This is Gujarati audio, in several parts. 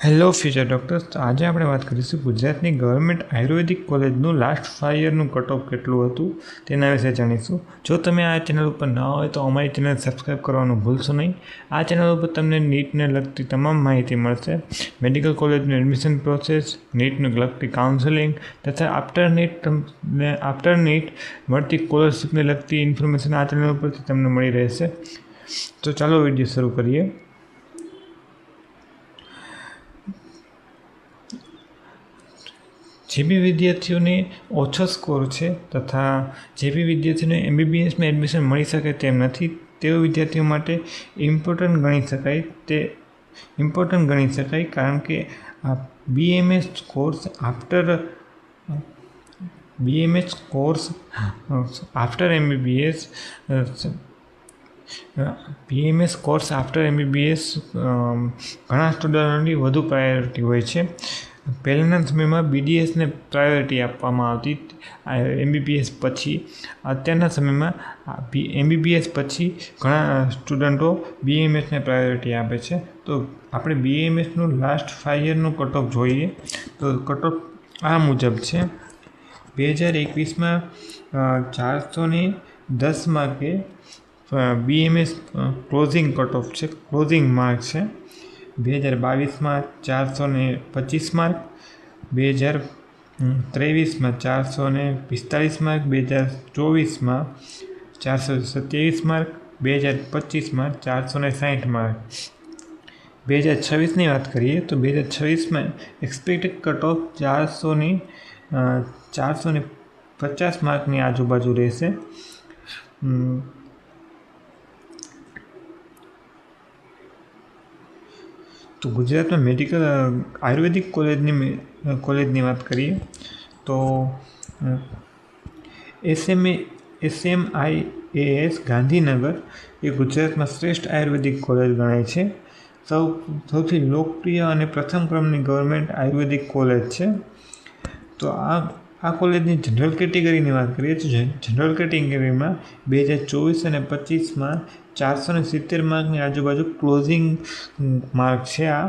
Hello future doctors. તો આજે આપણે વાત કરીશું ગુજરાતની ગવર્મેન્ટ આયુર્વેદિક કોલેજનું લાસ્ટ 5 યરનું કટ ઓફ કેટલું હતું તેના વિશે જાણીશું. જો તમે આ ચેનલ ઉપર ન હોય તો અમારી ચેનલ સબસ્ક્રાઈબ કરવાનું ભૂલશો નહીં. આ ચેનલ ઉપર તમને નીટને લગતી તમામ માહિતી મળશે. મેડિકલ કોલેજનું એડમિશન પ્રોસેસ, નીટને લગતી કાઉન્સેલિંગ તથા આફ્ટર નીટ મળતી સ્કોલરશીપને લગતી ઇન્ફોર્મેશન આ ચેનલ ઉપરથી તમને મળી રહેશે. તો ચાલો વિડીયો શરૂ કરીએ. જે બી વિદ્યાર્થીઓને ઓછો સ્કોર છે તથા જે બી વિદ્યાર્થીઓને MBBSમાં એડમિશન મળી શકે તેમ નથી, તેઓ વિદ્યાર્થીઓ માટે ઇમ્પોર્ટન્ટ ગણી શકાય કારણ કે આ BMS કોર્સ આફ્ટર MBBS ઘણા સ્ટુડન્ટોની વધુ પ્રાયોરિટી હોય છે. પહેલાંના સમયમાં BDSને પ્રાયોરિટી આપવામાં આવતી MBBS પછી. અત્યારના સમયમાં MBBS પછી ઘણા સ્ટુડન્ટો BMSને પ્રાયોરિટી આપે છે. તો આપણે BMSનું લાસ્ટ 5 યરનું કટ ઓફ જોઈએ તો કટ ઓફ આ મુજબ છે. 2021માં 410 માર્કે BMS ક્લોઝિંગ કટ ઓફ છે, ક્લોઝિંગ માર્ક છે. 2022માં 425 માર્ક, 2023માં 445 માર્ક, 2024માં 427 માર્ક, 2025માં 460 માર્ક. 2026ની વાત કરીએ તો 2026માં એક્સપેક્ટેડ કટ ઓફ 450 માર્કની આજુબાજુ રહેશે. તો ગુજરાતમાં મેડિકલ આયુર્વેદિક કોલેજની વાત કરીએ તો SMIAS ગાંધીનગર એ ગુજરાતમાં શ્રેષ્ઠ આયુર્વેદિક કોલેજ ગણાય છે. સૌથી લોકપ્રિય અને પ્રથમ ક્રમની ગવર્મેન્ટ આયુર્વેદિક કોલેજ છે. તો આ કોલેજની જનરલ કેટેગરીની વાત કરીએ તો જનરલ કેટેગરીમાં 2024 અને 25માં 470 માર્કની આજુબાજુ ક્લોઝિંગ માર્ક છે. આ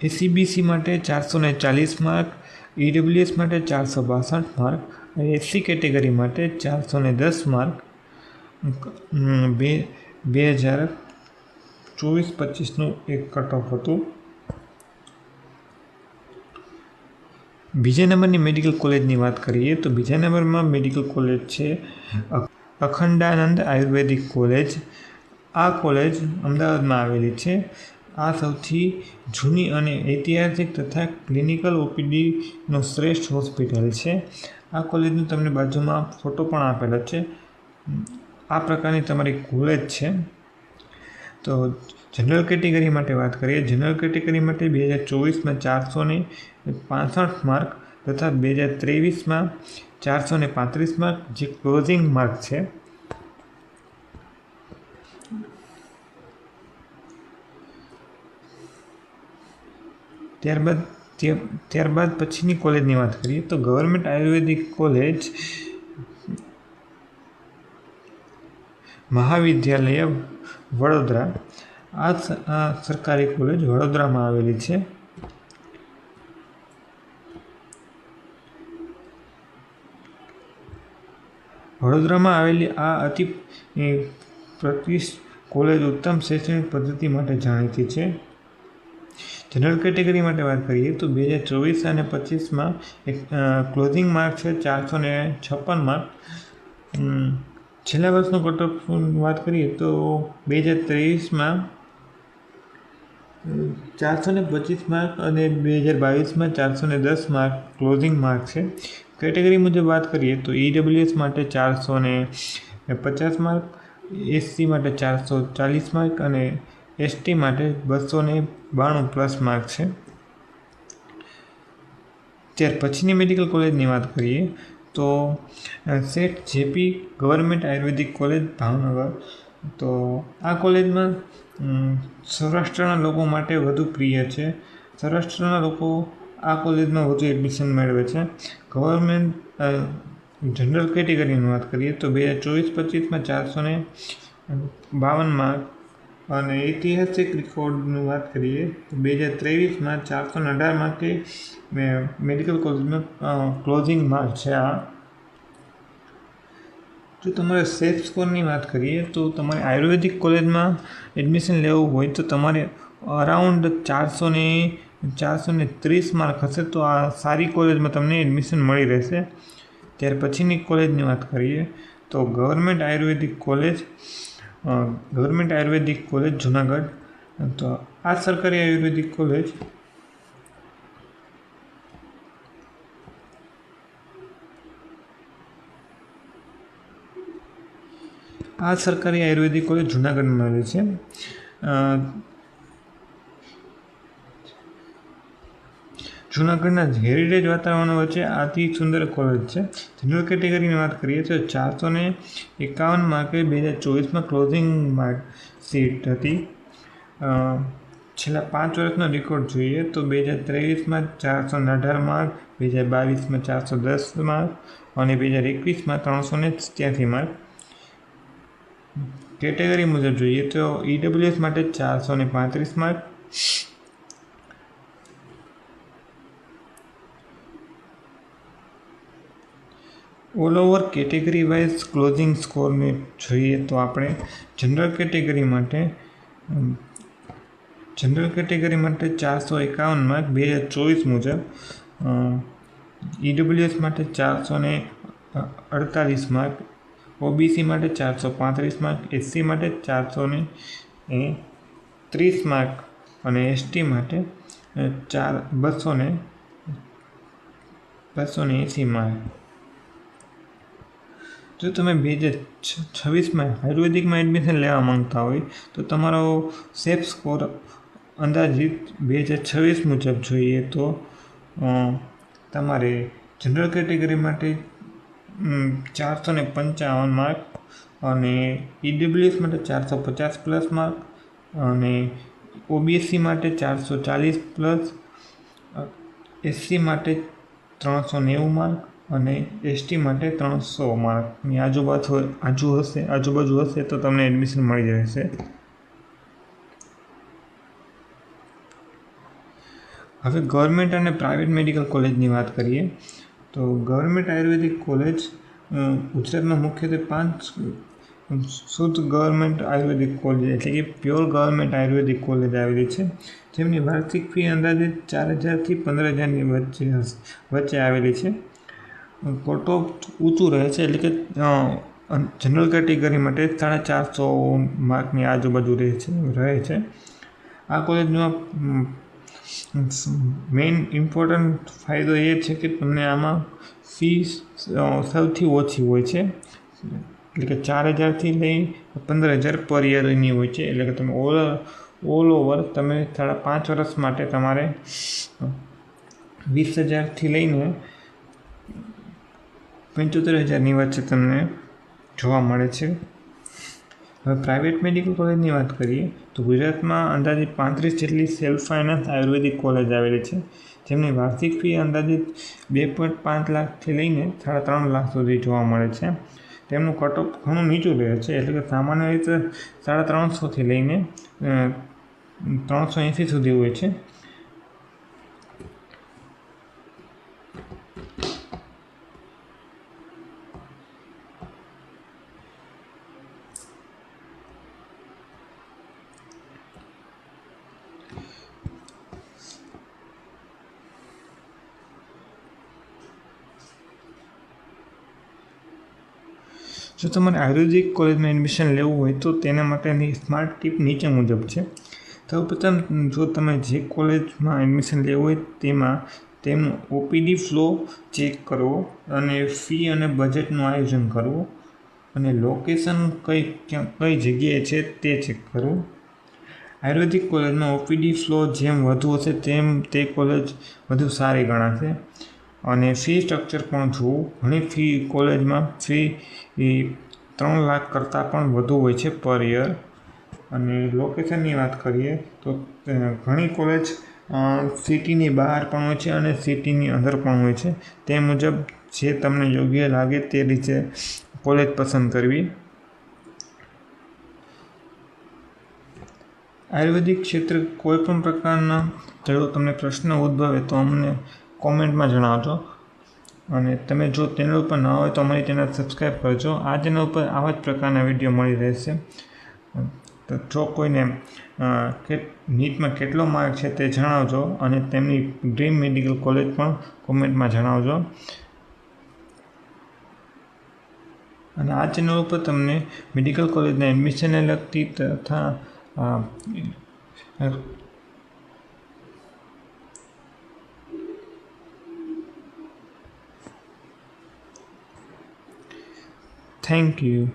ACBC માટે 440 માર્ક, EWS માટે 462 માર્ક, SC કેટેગરી માટે 410 માર્ક 2024-25નું એક કટ ઓફ હતું. બીજા નંબરની મેડિકલ કોલેજની વાત કરીએ તો બીજા નંબરમાં મેડિકલ કોલેજ છે અખંડાનંદ આયુર્વેદિક કોલેજ. આ કોલેજ અમદાવાદમાં આવેલી છે. આ સૌથી જૂની અને ઐતિહાસિક તથા ક્લિનિકલ OPDનો શ્રેષ્ઠ હોસ્પિટલ છે. આ કોલેજનો તમને બાજુમાં ફોટો પણ આપેલો છે. આ પ્રકારની તમારી કોલેજ છે. તો જનરલ કેટેગરી માટે વાત કરીએ, જનરલ કેટેગરી માટે 2024માં 465 માર્ક તથા 2023માં 435 માર્ક જે ક્લોઝિંગ માર્ક છે. ત્યારબાદ પછીની કોલેજની વાત કરીએ તો ગવર્મેન્ટ આયુર્વેદિક કોલેજ મહાવિદ્યાલય વડોદરા. આ સરકારી કોલેજ વડોદરામાં આવેલી છે. વડોદરામાં આવેલી આ અતિ પ્રતિષ્ઠિત કોલેજ ઉત્તમ શૈક્ષણિક પદ્ધતિ માટે જાણીતી છે. જનરલ કેટેગરી માટે વાત કરીએ તો 2024 અને 25માં ક્લોઝિંગ માર્ક છે 456 માર્ક. છેલ્લા વર્ષનો કટ ઓફ વાત કરીએ તો 2023માં 425 માર્ક અને 2022માં 410 માર્ક ક્લોઝિંગ માર્ક છે. કેટેગરી મુજબ વાત કરીએ તો EWS માટે 450 માર્ક, SC માટે 440 માર્ક અને ST માટે 292+ માર્ક છે. ત્યાર પછીની મેડિકલ કોલેજની વાત કરીએ તો શેઠ JP ગવર્મેન્ટ આયુર્વેદિક કોલેજ ભાવનગર. તો આ કોલેજમાં સૌરાષ્ટ્રના લોકો માટે વધુ પ્રિય છે. સૌરાષ્ટ્રના લોકો આ કોલેજમાં વધુ એડમિશન મેળવે છે. ગવર્મેન્ટ જનરલ કેટેગરીની વાત કરીએ તો 2024-25માં 452 માર્ક અને ઐતિહાસિક રેકોર્ડની વાત કરીએ તો 2023માં 418 માર્કે મેડિકલ કોલેજમાં ક્લોઝિંગ માર્ક છે આ. જો તમારે સેફ સ્કોરની વાત કરીએ તો તમારે આયુર્વેદિક કોલેજમાં એડમિશન લેવું હોય તો તમારે અરાઉન્ડ 430 માર્ક હશે તો આ સારી કોલેજમાં તમને એડમિશન મળી રહેશે. ત્યાર પછીની કોલેજની વાત કરીએ તો ગવર્મેન્ટ આયુર્વેદિક કોલેજ જુનાગઢ. તો આ સરકારી આયુર્વેદિક કોલેજ જુનાગઢમાં આવેલી છે. જૂનાગઢના હેરિટેજ વાતાવરણ વચ્ચે અતિ સુંદર કોલેજ છે. જનરલ કેટેગરીની વાત કરીએ તો 451 માર્કે 2024માં ક્લોઝિંગ માર્ક સીટ હતી. છેલ્લા 5 વર્ષનો રેકોર્ડ જોઈએ તો 2023માં 418 માર્ક, 2022માં 410 માર્ક અને 2021માં 387 માર્ક. કેટેગરી મુજબ જોઈએ તો ઈડબ્લ્યુએસ માટે 435 mark, all over category wise closing સ્કોરને જોઈએ તો આપણે જનરલ કેટેગરી માટે 451 માર્ક 2024 મુજબ, ઈડબ્લ્યુએસ માટે 448 માર્ક, ઓબીસી માટે 435 માર્ક, એસસી માટે 430 માર્ક અને એસટી માટે 280 માર્ક. જો તમે 2026માં આયુર્વેદિકમાં એડમિશન લેવા માંગતા હોય તો તમારો સેફ સ્કોર અંદાજિત 2026 મુજબ જોઈએ તો તમારે જનરલ કેટેગરી માટે 455 માર્ક અને ઈડબ્લ્યુએસ માટે 450 પ્લસ માર્ક અને ઓબીસી માટે 440 પ્લસ, એસસી માટે 390 માર્ક અને એસટી માટે 300 માર્કની આજુબાજુ હશે તો તમને એડમિશન મળી રહેશે. હવે ગવર્મેન્ટ અને પ્રાઇવેટ મેડિકલ કોલેજની વાત કરીએ તો ગવર્મેન્ટ આયુર્વેદિક કોલેજ ગુજરાતમાં મુખ્યત્વે 5 શુદ્ધ ગવર્મેન્ટ આયુર્વેદિક કોલેજ એટલે કે પ્યોર ગવર્મેન્ટ આયુર્વેદિક કોલેજ આવેલી છે, જેમની વાર્ષિક ફી અંદાજે 4,000થી 15,000ની વચ્ચે આવેલી છે. કટ ઓફ ઊંચું રહે છે એટલે કે જનરલ કેટેગરી માટે 450 માર્કની આજુબાજુ રહે છે. આ કોલેજમાં મેઇન ઇમ્પોર્ટન્ટ ફાયદો એ છે કે તમને આમાં ફી સૌથી ઓછી હોય છે, એટલે કે 4,000થી લઈ 15,000 પર યરની હોય છે. એટલે કે તમે ઓલ ઓવર તમે 5 વર્ષ માટે તમારે 20,000થી લઈને 75,000ની વચ્ચે તમને જોવા મળે છે. હવે પ્રાઇવેટ મેડિકલ કોલેજની વાત કરીએ તો ગુજરાતમાં અંદાજિત 35 જેટલી સેલ્ફ ફાઇનાન્સ આયુર્વેદિક કોલેજ આવેલી છે, જેમની વાર્ષિક ફી અંદાજિત 2.5 લાખથી લઈને 3.5 લાખ સુધી જોવા મળે છે. તેમનું કટ ઓફ ઘણું નીચું રહે છે, એટલે કે સામાન્ય રીતે 350થી લઈને 380 સુધી હોય છે. જો તમારે આયુર્વેદિક કોલેજમાં એડમિશન લેવું હોય તો તેના માટેની સ્માર્ટ ટીપ નીચે મુજબ છે. સૌપ્રથમ જો તમે જે કોલેજમાં એડમિશન લેવું હોય તેમાં તેમનું ઓપીડી ફ્લો ચેક કરવો અને ફી અને બજેટનું આયોજન કરવું અને લોકેશન કઈ જગ્યાએ છે તે ચેક કરવું. આયુર્વેદિક કોલેજમાં ઓપીડી ફ્લો જેમ વધુ હશે તેમ તે કોલેજ વધુ સારી ગણાશે. અને ફી સ્ટ્રક્ચર પણ જોવું. ઘણી કોલેજમાં ફી 3 લાખ કરતાં પણ વધુ હોય છે પર યર. અને લોકેશનની વાત કરીએ તો ઘણી કોલેજ સિટીની બહાર પણ હોય છે અને સિટીની અંદર પણ હોય છે. તે મુજબ જે તમને યોગ્ય લાગે તે રીતે કોલેજ પસંદ કરવી. આયુર્વેદિક ક્ષેત્ર કોઈ પણ પ્રકારના જો તમને પ્રશ્ન ઉદ્ભવે તો અમને કોમેન્ટમાં જણાવજો. અને તમે જો ચેનલ ઉપર ન હોય તો અમારી ચેનલ સબસ્ક્રાઈબ કરજો. આ ચેનલ ઉપર આવા જ પ્રકારના વિડીયો મળી રહેશે. તો જો કોઈને નીટમાં કેટલો માર્ક છે તે જણાવજો અને તેમની ડ્રીમ મેડિકલ કોલેજ પણ કોમેન્ટમાં જણાવજો. અને આ ચેનલ ઉપર તમને મેડિકલ કોલેજના એડમિશનને લગતી તથા થેન્ક યુ.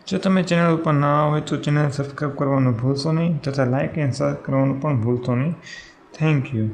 જો તમે ચેનલ ઉપર નવા હોય તો ચેનલ સબસ્ક્રાઈબ કરવાનું ભૂલશો નહીં તથા લાઇક એન્ડ શેર કરવાનું પણ ભૂલશો નહીં. Thank you.